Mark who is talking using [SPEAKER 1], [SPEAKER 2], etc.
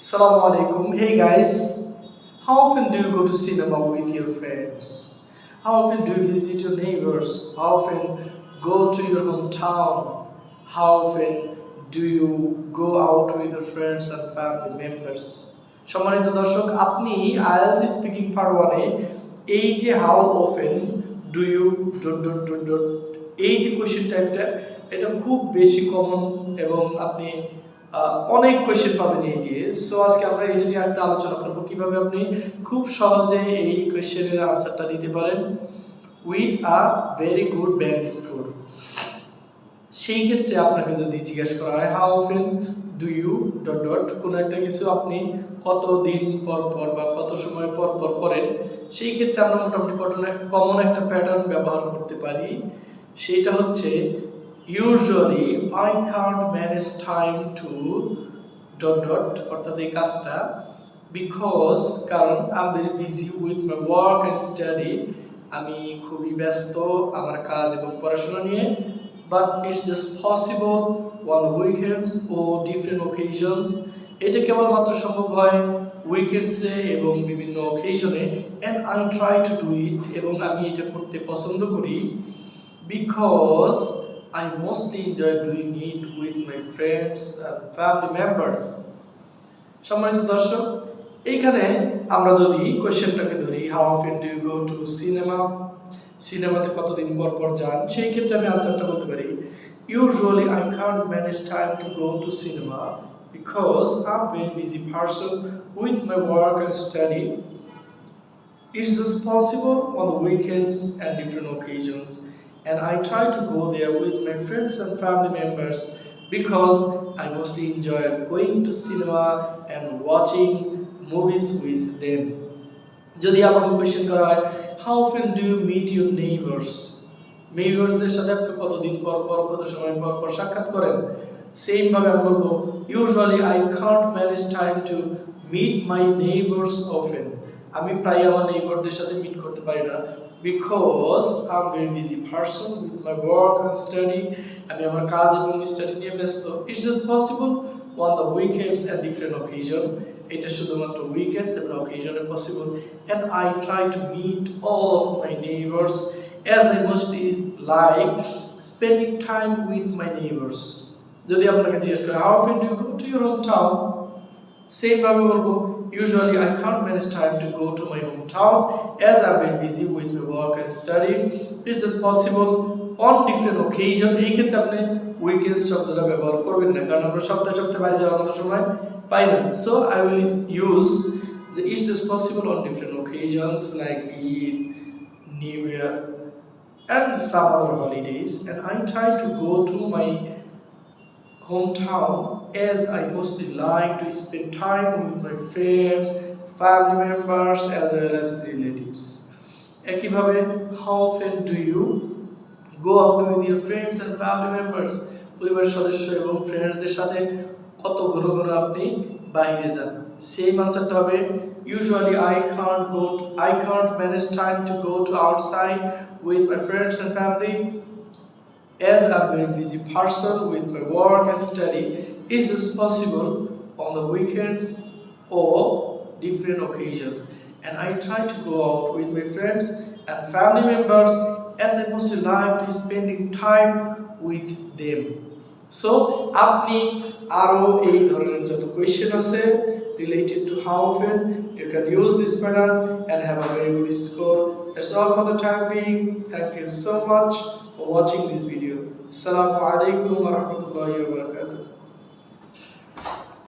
[SPEAKER 1] Assalamu alaikum. Hey guys, how often do you go to cinema with your friends? How often do you visit your neighbors? How often go to your hometown? How often do you go out with your friends and family members? সম্মানিত দর্শক, আপনি IELTS speaking part 1 এ এই যে how often do U dot এই যে question টাইপটা এটা খুব বেশি কমন এবং আপনি অনেক কোয়েশ্চেন পাবেন এই দিয়ে। সো আজকে আমরা এটা নিয়ে একটা আলোচনা করব কিভাবে আপনি খুব সহজে এই কোয়েশ্চেনের আনসারটা দিতে পারেন with a very good bank score. সেই ক্ষেত্রে আপনাকে যদি জিজ্ঞেস করা হয় হাউ অফেন ডু ইউ কোনো একটা কিছু আপনি কত দিন পর পর বা কত সময় পর পর করেন, সেই ক্ষেত্রে আমরা মোটামুটি কমন একটা প্যাটার্ন ব্যবহার করতে পারি। সেটা হচ্ছে usually I can't manage time to অর্থাৎ এই কাজটা বিকজ কারণ I'm very busy with my work and study, আমি খুবই ব্যস্ত আমার কাজ এবং পড়াশোনা নিয়ে, but it's just possible on the weekends or different occasions, এটা কেবলমাত্র সম্ভব হয় উইকেন্ডসে এবং বিভিন্ন অকেশনে, and I try to do it, এবং আমি এটা করতে পছন্দ করি because I mostly enjoy doing it with my friends and family members. সম্মানিত দর্শক, এইখানে আমরা যদি কোশ্চেনটাকে ধরি how often do you go to cinema, সিনেমাতে কতদিন পর পর যান, সেই ক্ষেত্রে আমি আনসারটা বলতে পারি usually I can't manage time to go to cinema because I'm very busy person with my work and study. It's just possible on the weekends and different occasions, and I try to go there with my friends and family members because I mostly enjoy going to cinema and watching movies with them. যদি আমাকে question করা হয় how often do you meet your নেইবার্সদের সাথে আপনি কতদিন পর পর কত সময় পর পর সাক্ষাৎ করেন, সেম ভাবে আমি বলবো usually I can't manage time to meet my neighbours often, আমি প্রায় আমার নেইবারদের সাথে মিট করতে পারি না because I'm very busy person with my work and study, আমি আমার কাজ এবং স্টাডি নিয়ে ব্যস্ত। It's just possible on the weekends and different occasion, এটা শুধুমাত্র উইকেন্ডস এবং অকেশনে possible, and I try to meet all of my neighbors as I mostly like spending time with my neighbors. যদি আপনাকে জিজ্ঞেস করে how often do you go to your hometown, same ভাবে বলবো usually I can't manage time to go to my hometown as I've been busy with my work and study. It's just possible on different occasion, এই ক্ষেত্রে আপনি weekends শব্দটা ব্যবহার করবেন না, কারণ আমরা সপ্তাহে বাইরে যাওয়ার মতো সময় পাই না। So I will use the it's just possible on different occasions like Eid, New Year and some other holidays, and I try to go to my hometown as I mostly like to spend time with my friends, family members as well as relatives. একইভাবে how often do you go out with your friends and family members, পরিবারের সদস্য এবং ফ্রেন্ডসদের সাথে কত ঘন ঘন আপনি বাইরে যান, সেম আনসারটা হবে usually I can't manage time to go to outside with my friends and family as I'm a very busy person with my work and study. It's just possible on the weekends or different occasions, and I try to go out with my friends and family members as I mostly like to spending time with them. So আপনি আরো এই ধরনের যত question আছে related to how often, you can use this pattern and have a very good score. That's all for the time being. Thank you so much for watching this video. Assalamu alaikum wa rahmatullahi wa barakatuh.